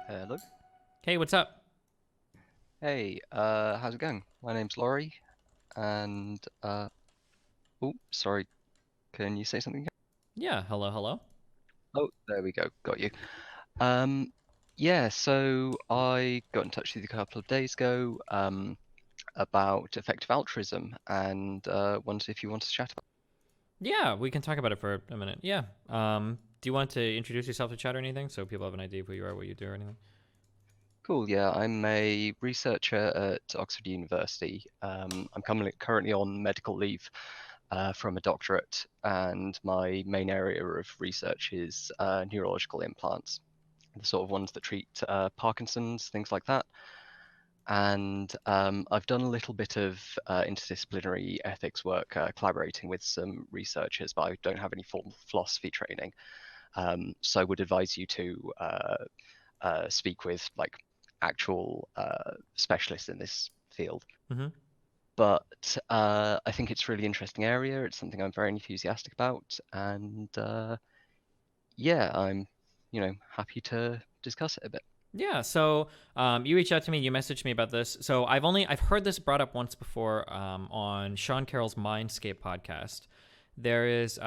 Hello. Hey, what's up? Hey, how's it going? My name's Laurie, and oh, sorry, can you say something again? Yeah, hello, hello. Oh, there we go, got you. Um, yeah, so I got in touch with you a couple of days ago, about effective altruism, and wondered if you wanted to chat about. Yeah, we can talk about it for a minute. Yeah. Do you want to introduce yourself to chat or anything so people have an idea of who you are, what you do, or anything? Cool, yeah, I'm a researcher at Oxford University. I'm currently on medical leave, from a doctorate, and my main area of research is neurological implants, the sort of ones that treat Parkinson's, things like that. And I've done a little bit of interdisciplinary ethics work, collaborating with some researchers, but I don't have any formal philosophy training. So I would advise you to speak with like actual specialists in this field. Mm-hmm. But I think it's a really interesting area. It's something I'm very enthusiastic about, and yeah, I'm, happy to discuss it a bit. Yeah, so you reached out to me, you messaged me about this. So I've heard this brought up once before on Sean Carroll's Mindscape podcast. There is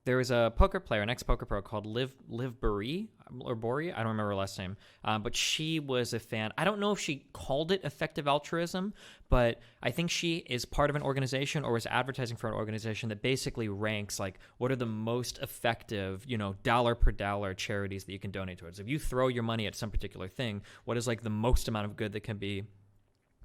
there is a poker player, an ex poker pro called Liv Burry or Bori. I don't remember her last name, but she was a fan. I don't know if she called it effective altruism, but I think she is part of an organization or was advertising for an organization that basically ranks like what are the most effective, dollar per dollar charities that you can donate towards. If you throw your money at some particular thing, what is like the most amount of good that can be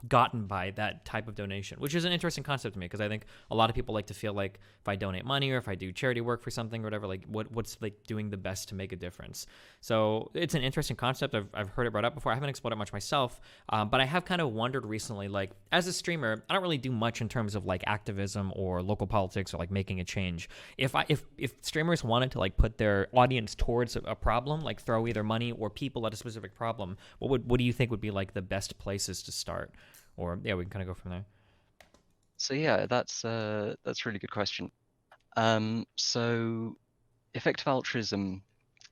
gotten by that type of donation, which is an interesting concept to me because I think a lot of people like to feel like if I donate money or if I do charity work for something or whatever, like what's like doing the best to make a difference. So it's an interesting concept. I've heard it brought up before. I haven't explored it much myself, but I have kind of wondered recently, like as a streamer, I don't really do much in terms of like activism or local politics or like making a change. If streamers wanted to like put their audience towards a problem, like throw either money or people at a specific problem, what do you think would be like the best places to start? Or yeah, we can kind of go from there. So yeah, that's a really good question. So effective altruism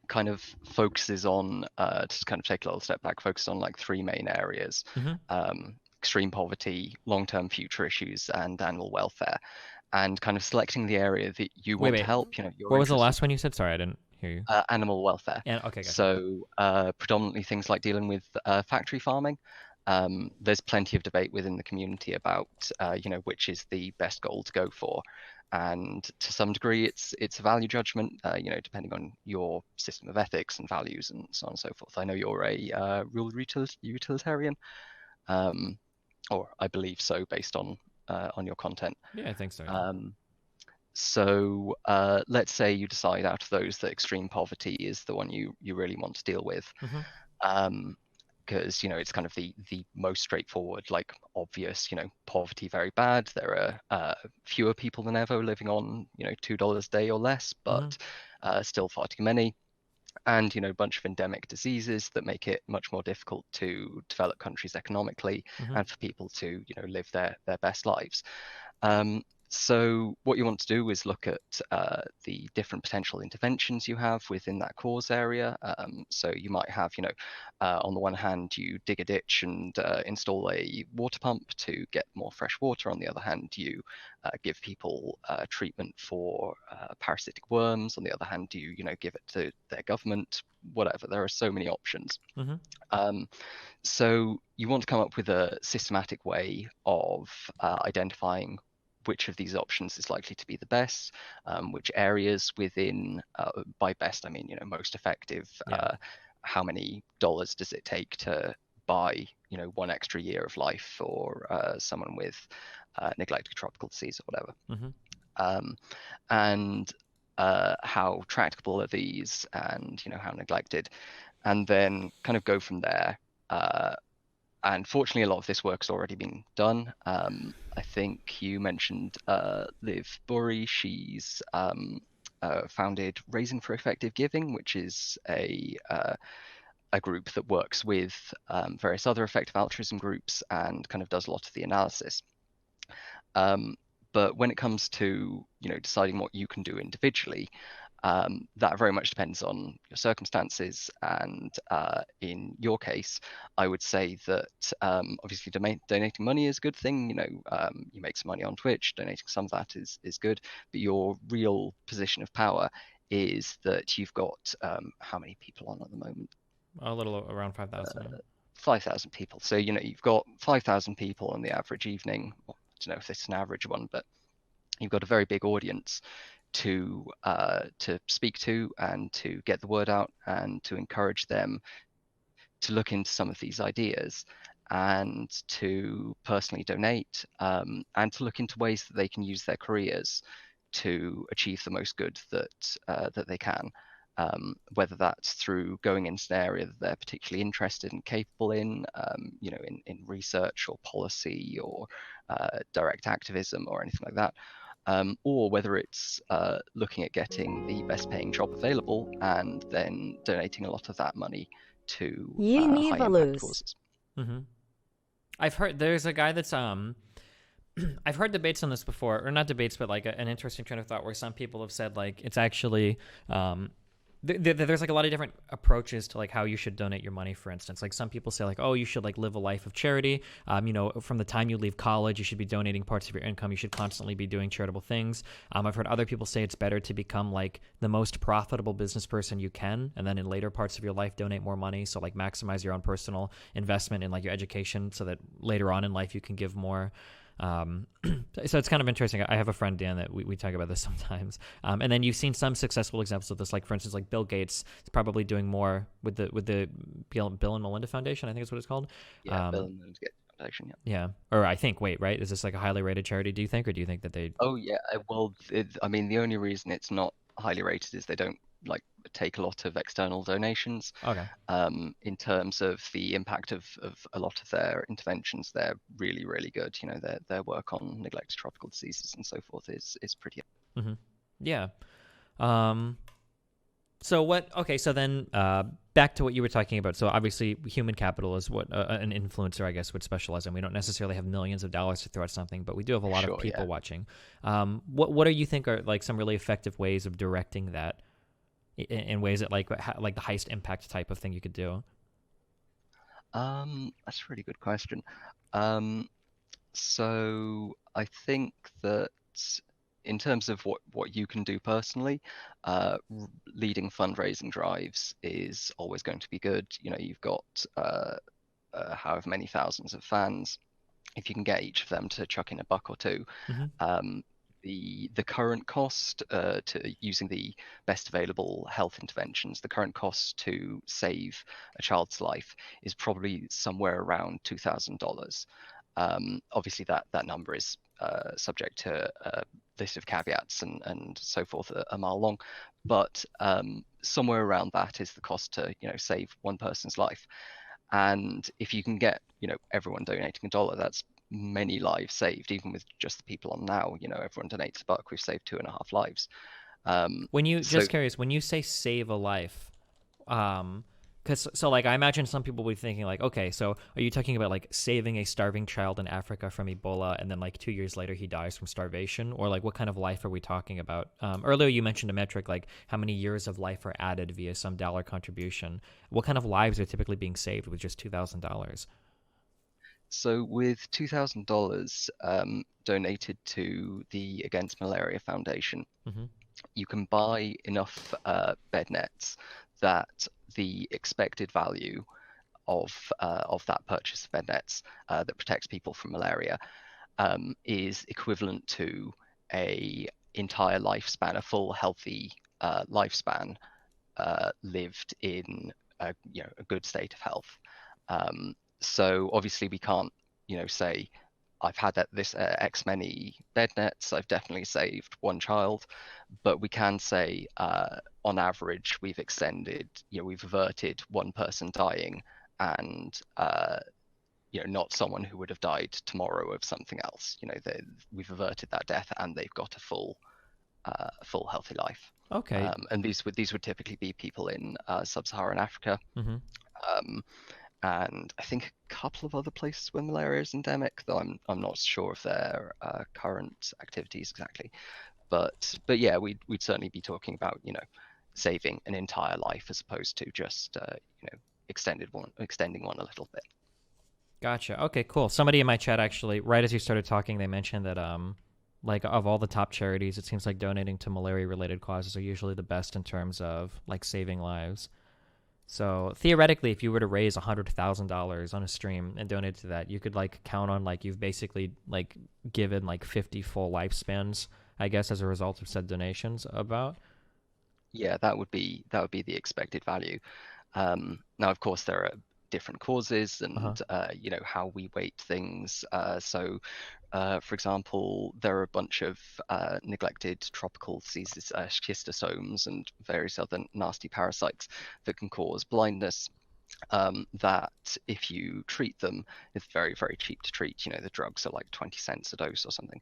kind of focuses on, to kind of take a little step back, focuses on like three main areas: Mm-hmm. extreme poverty, long-term future issues, and animal welfare. And kind of selecting the area that you Wait, want to wait. help, you're What was the interested last one you said? Sorry, I didn't hear you. animal welfare. And okay, gotcha. So predominantly things like dealing with factory farming. There's plenty of debate within the community about which is the best goal to go for, and to some degree it's a value judgment. Depending on your system of ethics and values and so on and so forth. I know you're a utilitarian, um, or I believe so based on your content. Yeah, I think so. Yeah. Um, so let's say you decide out of those that extreme poverty is the one you really want to deal with, Mm-hmm. um, because it's kind of the most straightforward, like obvious. Poverty very bad. There are fewer people than ever living on $2 a day or less, Mm-hmm. but still far too many. And a bunch of endemic diseases that make it much more difficult to develop countries economically Mm-hmm. and for people to live their best lives. So what you want to do is look at the different potential interventions you have within that cause area. So you might have, on the one hand, you dig a ditch and install a water pump to get more fresh water. On the other hand, you give people treatment for parasitic worms. On the other hand, you give it to their government. Whatever. There are so many options. Mm-hmm. Um, so you want to come up with a systematic way of identifying which of these options is likely to be the best, which areas within, by best, I mean, most effective, Yeah. how many dollars does it take to buy, one extra year of life for someone with neglected tropical disease or whatever. Mm-hmm. Um, and how tractable are these, and how neglected, and then kind of go from there. And fortunately, a lot of this work's already been done. I think you mentioned Liv Burry. She's founded Raising for Effective Giving, which is a group that works with various other effective altruism groups and kind of does a lot of the analysis. Um, but when it comes to deciding what you can do individually, That very much depends on your circumstances. And in your case, I would say that obviously donating money is a good thing. You make some money on Twitch, donating some of that is good. But your real position of power is that you've got how many people on at the moment? A little around 5,000. Yeah. 5,000 people. So, you've got 5,000 people on the average evening. Well, I don't know if it's an average one, but you've got a very big audience to speak to and to get the word out and to encourage them to look into some of these ideas and to personally donate, and to look into ways that they can use their careers to achieve the most good that they can. Whether that's through going into an area that they're particularly interested and capable in, in research or policy or direct activism or anything like that, or whether it's looking at getting the best paying job available and then donating a lot of that money to high impact causes. Mm-hmm. I've heard there's a guy that's I've heard debates on this before, or not debates, but like an interesting train of thought where some people have said like it's actually there's like a lot of different approaches to like how you should donate your money. For instance, like some people say like, oh, you should like live a life of charity. From the time you leave college, you should be donating parts of your income. You should constantly be doing charitable things. I've heard other people say it's better to become like the most profitable business person you can, and then in later parts of your life donate more money. So like maximize your own personal investment in like your education, so that later on in life you can give more. So it's kind of interesting. I have a friend, Dan, that we talk about this sometimes. And then you've seen some successful examples of this, like for instance, like Bill Gates is probably doing more with the Bill and Melinda Foundation, I think is what it's called. Yeah, Bill and Melinda Gates Foundation. Yeah. Yeah. Or I think, wait, right? Is this like a highly rated charity, do you think? Or do you think that they... Oh yeah. Well, I mean, the only reason it's not highly rated is they don't like take a lot of external donations. Okay. In terms of the impact of a lot of their interventions, they're really, really good. Their work on neglected tropical diseases and so forth is pretty. Mm-hmm. Yeah. So then back to what you were talking about. So obviously human capital is what an influencer, I guess, would specialize in. We don't necessarily have millions of dollars to throw at something, but we do have a lot of people watching. What do you think are like some really effective ways of directing that in ways that like the highest impact type of thing you could do? That's a really good question. So I think that in terms of what you can do personally, leading fundraising drives is always going to be good. You've got however many thousands of fans. If you can get each of them to chuck in a buck or two, Mm-hmm. The current cost to using the best available health interventions, the current cost to save a child's life is probably somewhere around $2,000. Obviously, that number is subject to a list of caveats and so forth, a mile long, but somewhere around that is the cost to save one person's life. And if you can get everyone donating $1, that's many lives saved. Even with just the people on now, everyone donates a buck, we've saved 2.5 lives. Just curious, when you say save a life, because like I imagine some people will be thinking like, okay, so are you talking about like saving a starving child in Africa from Ebola, and then like 2 years later he dies from starvation, or like what kind of life are we talking about? Earlier you mentioned a metric like how many years of life are added via some dollar contribution. What kind of lives are typically being saved with just $2,000? So with $2,000 donated to the Against Malaria Foundation, Mm-hmm. you can buy enough bed nets that the expected value of that purchase of bed nets that protects people from malaria is equivalent to a entire lifespan, a full healthy lifespan lived in a good state of health. So obviously we can't say I've had this X many bed nets, I've definitely saved one child, but we can say on average we've averted one person dying, and not someone who would have died tomorrow of something else. We've averted that death and they've got a full healthy life. Okay. And these would typically be people in sub-Saharan Africa. Mm-hmm. And I think a couple of other places where malaria is endemic, though I'm not sure of their current activities exactly. But yeah, we'd certainly be talking about, saving an entire life as opposed to just extending one a little bit. Gotcha. Okay, cool. Somebody in my chat actually, right as you started talking, they mentioned that like of all the top charities, it seems like donating to malaria-related causes are usually the best in terms of like saving lives. So theoretically, if you were to raise $100,000 on a stream and donate to that, you could like count on like you've basically like given like 50 full lifespans, I guess, as a result of said donations. About. Yeah, that would be the expected value. Now, of course, there are different causes Uh huh. and how we weight things. For example, there are a bunch of neglected tropical diseases, schistosomes, and various other nasty parasites that can cause blindness. That if you treat them, it's very, very cheap to treat. The drugs are like 20 cents a dose or something.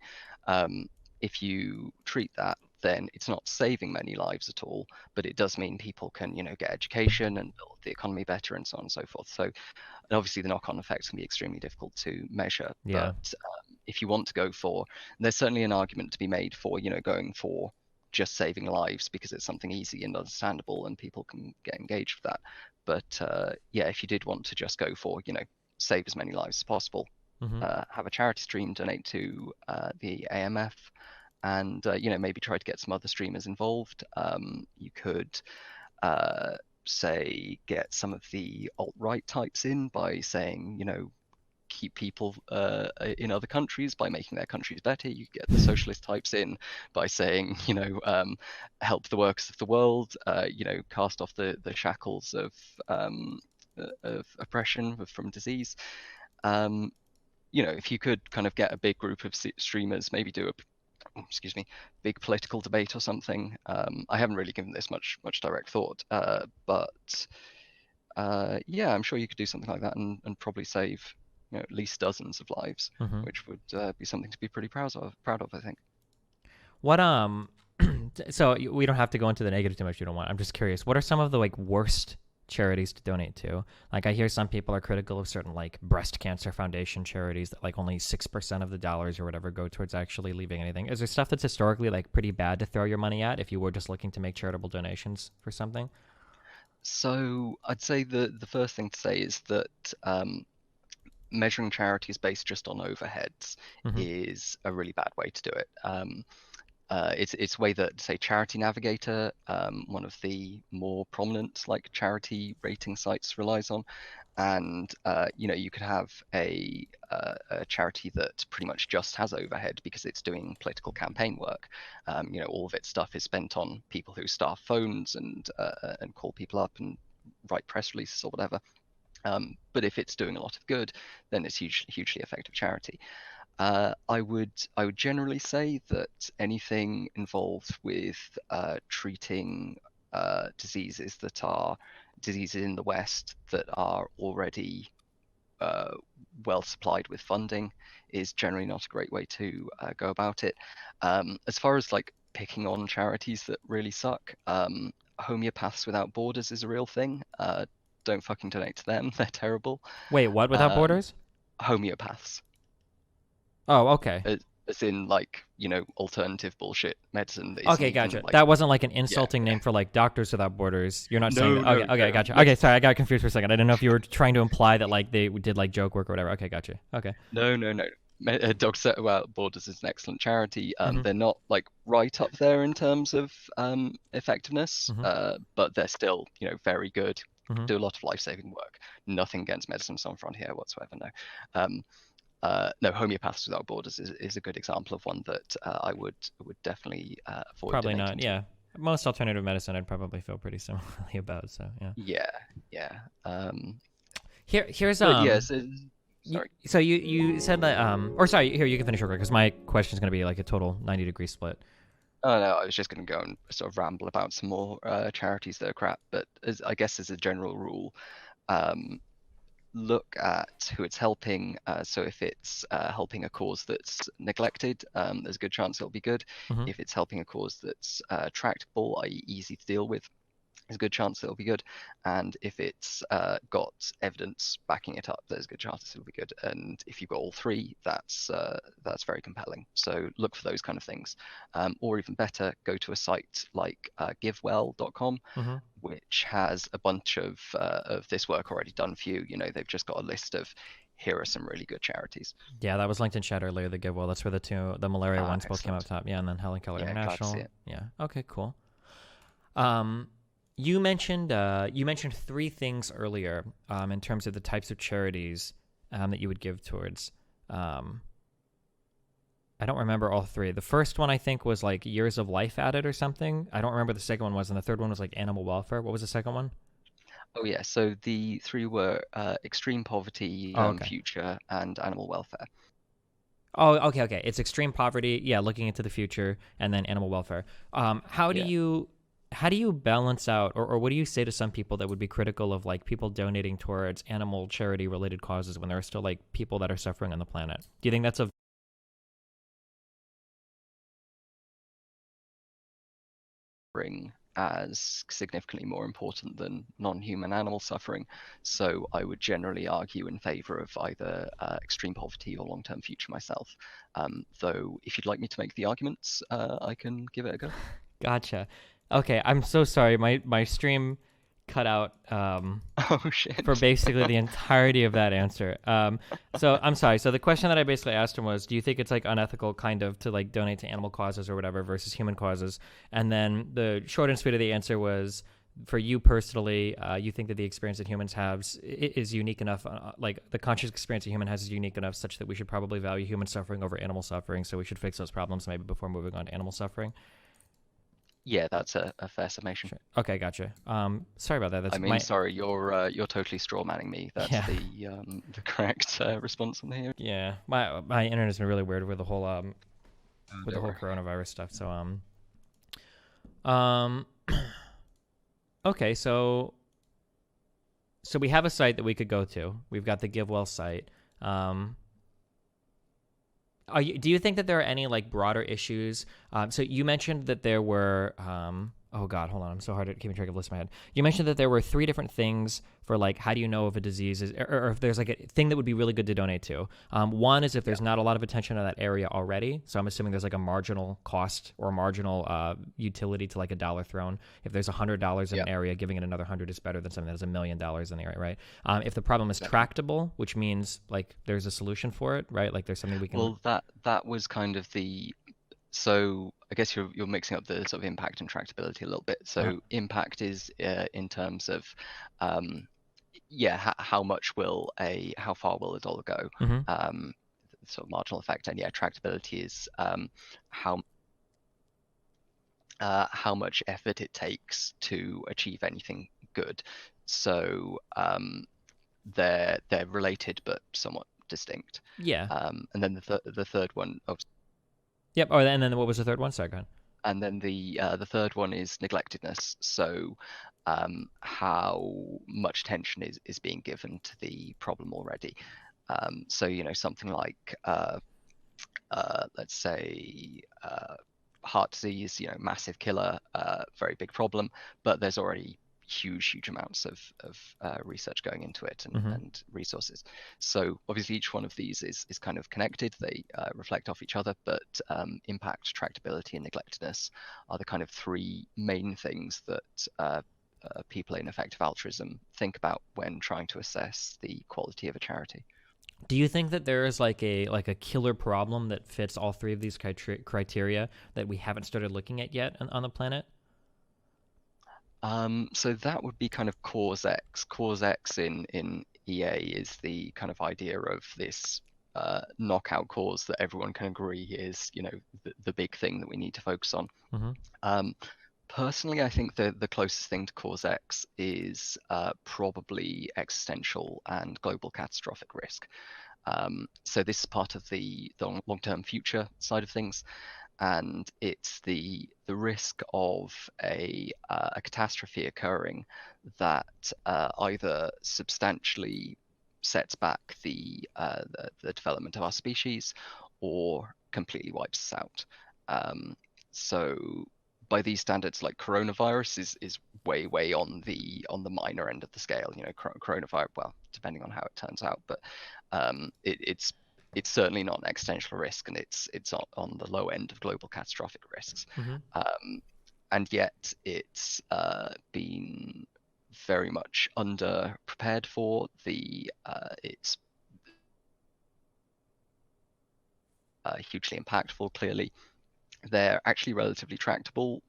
Um, if you treat that, then it's not saving many lives at all, but it does mean people can, get education and build the economy better and so on and so forth. So, and obviously the knock-on effects can be extremely difficult to measure, Yeah. but if you want to go for, there's certainly an argument to be made for, going for just saving lives because it's something easy and understandable and people can get engaged with that. But yeah, if you did want to just go for, save as many lives as possible, Mm-hmm. have a charity stream, donate to the AMF, and maybe try to get some other streamers involved. You could say get some of the alt-right types in by saying, keep people in other countries by making their countries better. You get the socialist types in by saying, help the workers of the world, cast off the shackles of oppression from disease. Um, if you could kind of get a big group of streamers, maybe do excuse me, big political debate or something. I haven't really given this much direct thought, but yeah, I'm sure you could do something like that and probably save at least dozens of lives, Mm-hmm. which would be something to be pretty proud of, I think. What so we don't have to go into the negative too much. You don't want. I'm just curious. What are some of the like worst charities to donate to? Like I hear some people are critical of certain like breast cancer foundation charities that like only 6% of the dollars or whatever go towards actually leaving anything. Is there stuff that's historically like pretty bad to throw your money at if you were just looking to make charitable donations for something? So I'd say the first thing to say is that measuring charities based just on overheads Mm-hmm. is a really bad way to do it. It's a way that, say, Charity Navigator, one of the more prominent like charity rating sites, relies on. And you could have a charity that pretty much just has overhead because it's doing political campaign work. All of its stuff is spent on people who staff phones and call people up and write press releases or whatever. But if it's doing a lot of good, then it's hugely effective charity. I would generally say that anything involved with treating diseases in the West that are already uh, well supplied with funding is generally not a great way to go about it. As far as like picking on charities that really suck, Homeopaths Without Borders is a real thing. Don't fucking donate to them; they're terrible. Wait, what? Without Um, Borders? Homeopaths, Oh, okay. as in like alternative bullshit medicine that isn't Okay, even gotcha. like, That wasn't like an yeah, insulting yeah. name for like Doctors Without Borders. You're not saying No, that. no, Okay, okay, no. gotcha. Okay, Yes. sorry, I got confused for a second. I didn't know if you were trying to imply that like they did like joke work or whatever. Okay, gotcha. Okay. No, no, no. Dogs Without Borders is an excellent charity. Mm-hmm. They're not like right up there in terms of effectiveness, Mm-hmm. but they're still, very good. Mm-hmm. Do a lot of life-saving work. Nothing against Medicine Sans Frontières whatsoever. No. Um, no, Homeopaths Without Borders is a good example of one that I would definitely avoid Probably not. donating to. Yeah. Most alternative medicine, I'd probably feel pretty similarly about. So yeah. Yeah, yeah. Here's But yes, y- sorry. so you said that or sorry, here you can finish real quick because my question is gonna be like a total 90-degree split. Oh no, I was just going to go and sort of ramble about some more charities that are crap. But I guess as a general rule, um, look at who it's helping. So if it's helping a cause that's neglected, there's a good chance it'll be good. Mm-hmm. If it's helping a cause that's tractable, i.e. easy to deal with, there's a good chance it'll be good. And if it's got evidence backing it up, there's a good chance it'll be good. And if you've got all three, that's very compelling. So look for those kind of things. Or even better, go to a site like givewell.com, Mm-hmm. which has a bunch of this work already done for you. You know, they've just got a list of here are some really good charities. Yeah, that was linked in chat earlier. The GiveWell. That's where the malaria ones both came up Excellent. top. Yeah, and then Helen Keller Yeah, glad to see International. it. Yeah. Okay. Cool. Um, you mentioned three things earlier in terms of the types of charities that you would give towards. Um, I don't remember all three. The first one I think was like years of life added or something. I don't remember the second one was, and the third one was like animal welfare. What was the second one? Oh yeah, so the three were extreme poverty, Oh, okay. future, and animal welfare. Oh, okay, okay. It's extreme poverty. Yeah, looking into the future, and then animal welfare. How do Yeah. you balance out, or what do you say to some people that would be critical of like people donating towards animal charity related causes when there are still like people that are suffering on the planet? Do you think that's a Suffering as significantly more important than non-human animal suffering. So I would generally argue in favor of either extreme poverty or long-term future myself. Though if you'd like me to make the arguments, I can give it a go. gotcha? Okay, I'm so sorry. My stream cut out. Oh For shit. basically the entirety of that answer. So I'm sorry. So the question that I basically asked him was, do you think it's like unethical kind of to like donate to animal causes or whatever versus human causes? And then the short and sweet of the answer was, for you personally, you think that the experience that humans have is unique enough, like the conscious experience a human has is unique enough such that we should probably value human suffering over animal suffering. So we should fix those problems maybe before moving on to animal suffering. Yeah, that's a fair summation. Sure. Okay, gotcha. Sorry about that. I That's mean, my sorry, you're totally straw manning me. That's yeah. the correct response on here. Yeah, my internet's been really weird Oh, with the don't whole worry. coronavirus stuff. So um okay, so we have a site that we could go to. We've got the GiveWell site. Um do you think that there are any like broader issues? So you mentioned that there were oh god, hold on, I'm so hard at keeping track of the list in my head. You mentioned that there were three different things for like how do you know if a disease is, or if there's like a thing that would be really good to donate to. One is if Yeah. there's not a lot of attention on that area already. So I'm assuming there's like a marginal cost or marginal utility to like a dollar thrown. If there's $100 in Yeah. an area, giving it another 100 is better than something that has $1 million in the area, right? If the problem is Exactly. tractable, which means like there's a solution for it, right? Like there's something we can. Well, that was kind of the so I guess you're mixing up the sort of impact and tractability a little bit. Uh, So impact is in terms of um, yeah, how far will a dollar go? mhm. Um, sort of marginal effect, and yeah, tractability is how how much effort it takes to achieve anything good. So they're related but somewhat distinct. Yeah. And then the third one, oh, Yep. Oh, and then what was the third one? Sorry, go ahead. and then the third one is neglectedness. So how much attention is being given to the problem already. So you know something like let's say heart disease, you know, massive killer, very big problem, but there's already huge amounts of research going into it Mm-hmm. and resources. So obviously each one of these is kind of connected. They reflect off each other, but impact, tractability, and neglectedness are the kind of three main things that people in effective altruism think about when trying to assess the quality of a charity. Do you think that there is like a killer problem that fits all three of these criteria that we haven't started looking at yet on the planet? So that would be kind of cause X. Cause X in EA is the kind of idea of this knockout cause that everyone can agree is, you know, the big thing that we need to focus on. Mm-hmm. Um, Personally, I think the closest thing to cause X is probably existential and global catastrophic risk. So this is part of the long-term future side of things, and it's the risk of a catastrophe occurring that either substantially sets back the development of our species or completely wipes us out. So by these standards, like coronavirus is way on the minor end of the scale. Coronavirus, well, depending on how it turns out, but it's certainly not an existential risk, and it's on the low end of global catastrophic risks. And yet it's been very much under prepared for. It's hugely impactful, clearly. They're actually relatively tractable,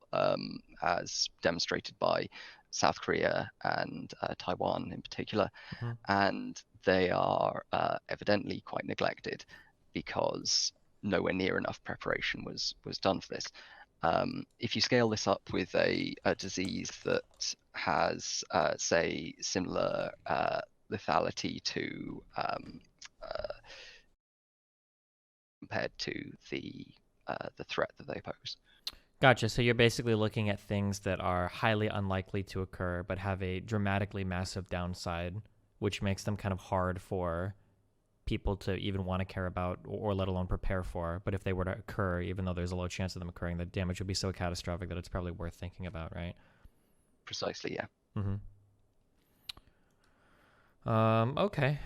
as demonstrated by South Korea and Taiwan in particular. And they are evidently quite neglected because nowhere near enough preparation was done for this. If you scale this up with a disease that has, say, similar lethality to compared to the threat that they pose. Gotcha. So you're basically looking at things that are highly unlikely to occur, but have a dramatically massive downside, which makes them kind of hard for people to even want to care about or let alone prepare for. But if they were to occur, even though there's a low chance of them occurring, the damage would be so catastrophic that it's probably worth thinking about, right? Precisely, yeah. Okay.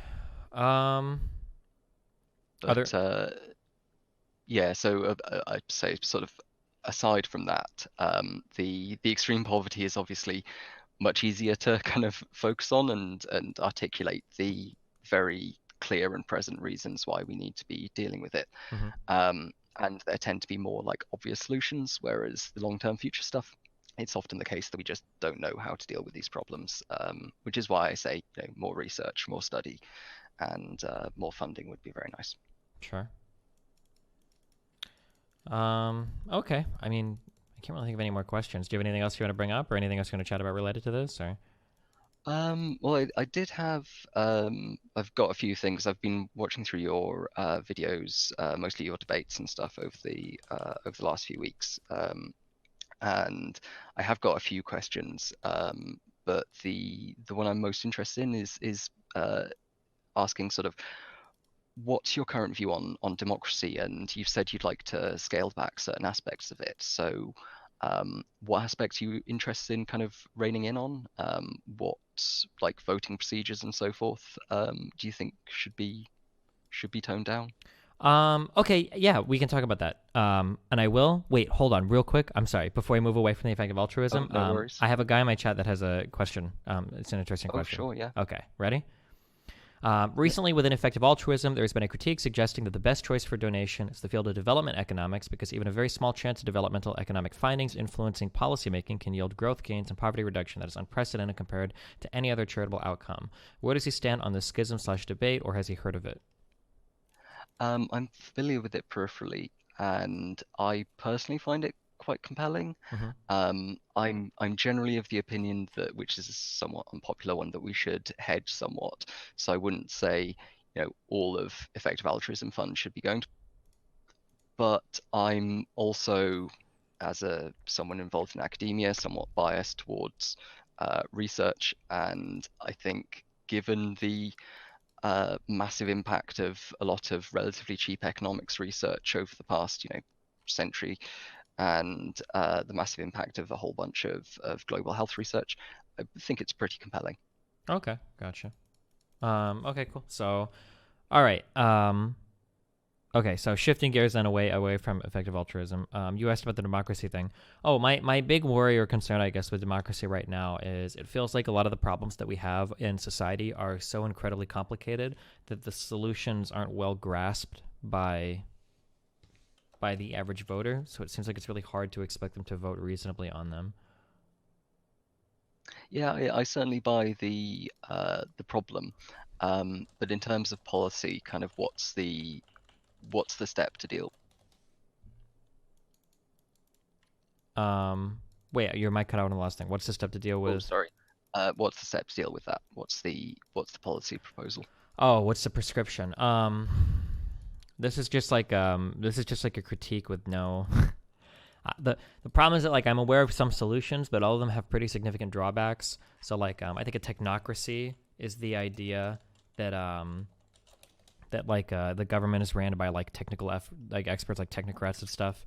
Yeah, so I'd say sort of aside from that, the extreme poverty is obviously much easier to kind of focus on and articulate the very clear and present reasons why we need to be dealing with it. And there tend to be more like obvious solutions, whereas the long-term future stuff, it's often the case that we just don't know how to deal with these problems, which is why I say more research, more study, and more funding would be very nice. Sure. Okay. I mean, I can't really think of any more questions. Do you have anything else you want to bring up or anything else you want to chat about related to this? Or? Well, I did have, I've got a few things. I've been watching through your videos, mostly your debates and stuff over the last few weeks. And I have got a few questions, but the one I'm most interested in is asking sort of, what's your current view on democracy? And you've said you'd like to scale back certain aspects of it. So what aspects are you interested in kind of reining in on? What, like, voting procedures and so forth, do you think should be toned down? Okay, yeah, we can talk about that. And I will. Wait, hold on real quick. I'm sorry. Before I move away from the effective altruism, No worries. I have a guy in my chat that has a question. It's an interesting question. Oh, sure, yeah. Okay, ready? Recently, within effective altruism, there has been a critique suggesting that the best choice for donation is the field of development economics, because even a very small chance of developmental economic findings influencing policymaking can yield growth gains and poverty reduction that is unprecedented compared to any other charitable outcome. Where does he stand on this schism/debate, or has he heard of it? I'm familiar with it peripherally, and I personally find it quite compelling. I'm generally of the opinion that, which is a somewhat unpopular one, that we should hedge somewhat. So I wouldn't say all of effective altruism funds should be going to, but I'm also, as someone involved in academia, somewhat biased towards research, and I think given the massive impact of a lot of relatively cheap economics research over the past century, and the massive impact of a whole bunch of global health research, I think it's pretty compelling. Okay, gotcha. Okay, cool. So, all right. Okay, so shifting gears then away from effective altruism. You asked about the democracy thing. Oh, my big worry or concern, I guess, with democracy right now is it feels like a lot of the problems that we have in society are so incredibly complicated that the solutions aren't well grasped by the average voter. So it seems like it's really hard to expect them to vote reasonably on them. Yeah, I certainly buy the problem, but in terms of policy, kind of what's the step to deal? Wait, your mic cut out on the last thing. What's the step to deal with? Oh, sorry. What's the step to deal with that? What's the policy proposal? Oh, what's the prescription? This is just like a critique with no. The problem is that, like, I'm aware of some solutions, but all of them have pretty significant drawbacks. So, like, I think a technocracy is the idea that that like the government is ran by like like experts, like technocrats and stuff,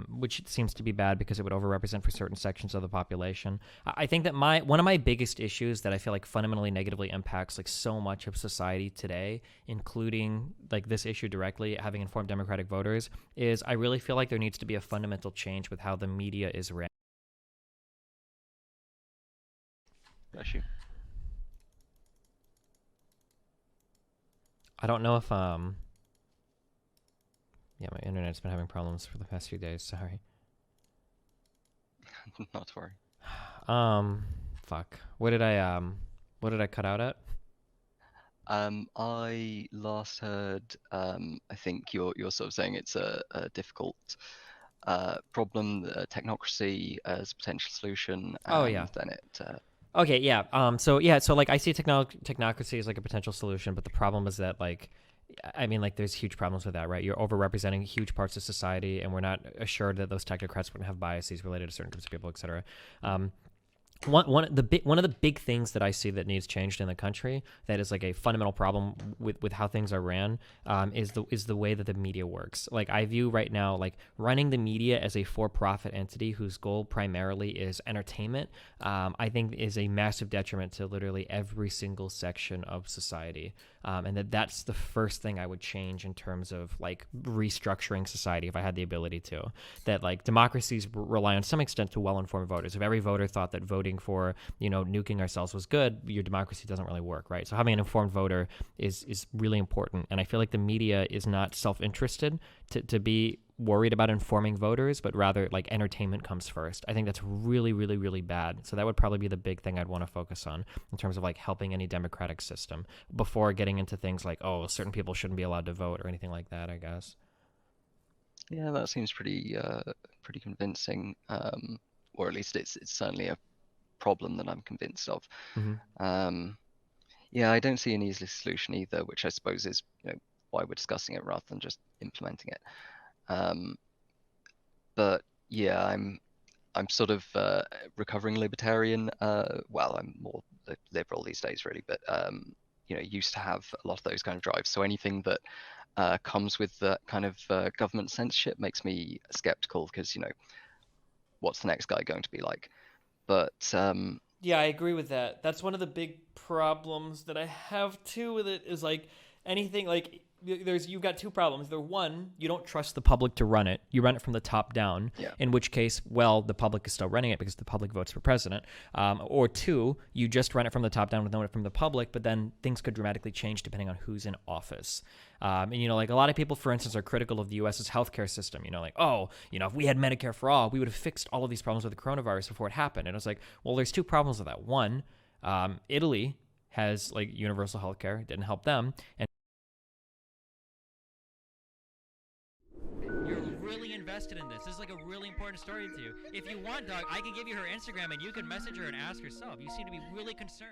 which seems to be bad because it would overrepresent for certain sections of the population. I think that one of my biggest issues that I feel like fundamentally negatively impacts like so much of society today, including like this issue directly, having informed democratic voters, is I really feel like there needs to be a fundamental change with how the media is ran. Bless you. I don't know if yeah, my internet's been having problems for the past few days. Sorry. Not to worry. Fuck. What did I cut out at? I last heard, I think you're sort of saying it's a difficult problem, technocracy as a potential solution, Oh yeah. and then it. Okay, yeah. So like I see technocracy as like a potential solution, but the problem is that like, I mean, like there's huge problems with that, right? You're overrepresenting huge parts of society, and we're not assured that those technocrats wouldn't have biases related to certain groups of people, et cetera. One of the big things that I see that needs changed in the country, that is like a fundamental problem with how things are ran, is the way that the media works. Like I view right now, like running the media as a for-profit entity whose goal primarily is entertainment, I think is a massive detriment to literally every single section of society. And that's the first thing I would change in terms of like restructuring society if I had the ability to. That like democracies rely on some extent to well-informed voters. If every voter thought that voting for, nuking ourselves was good, your democracy doesn't really work, right? So having an informed voter is really important. And I feel like the media is not self-interested to be worried about informing voters, but rather like entertainment comes first. I think that's really, really, really bad. So that would probably be the big thing I'd want to focus on in terms of like helping any democratic system before getting into things like, oh, certain people shouldn't be allowed to vote or anything like that, I guess. Yeah, that seems pretty convincing, or at least it's certainly a problem that I'm convinced of. Mm-hmm. Yeah, I don't see an easy solution either, which I suppose is why we're discussing it rather than just implementing it. Um, but yeah, I'm sort of recovering libertarian. Well, I'm more liberal these days, really, but used to have a lot of those kind of drives. So anything that comes with that kind of government censorship makes me skeptical because what's the next guy going to be like? But Yeah, I agree with that. That's one of the big problems that I have too with it is like anything like you've got two problems. Either one, you don't trust the public to run it. You run it from the top down, yeah, in which case, well, the public is still running it because the public votes for president. Or two, you just run it from the top down with no one from the public, but then things could dramatically change depending on who's in office. And like a lot of people, for instance, are critical of the U.S.'s healthcare system. Like, oh, if we had Medicare for all, we would have fixed all of these problems with the coronavirus before it happened. And I was like, well, there's two problems with that. One, Italy has like universal healthcare. It didn't help them. And you're really invested in this. This is like a really important story to you. If you want, dog, I can give you her Instagram and you can message her and ask herself. You seem to be really concerned.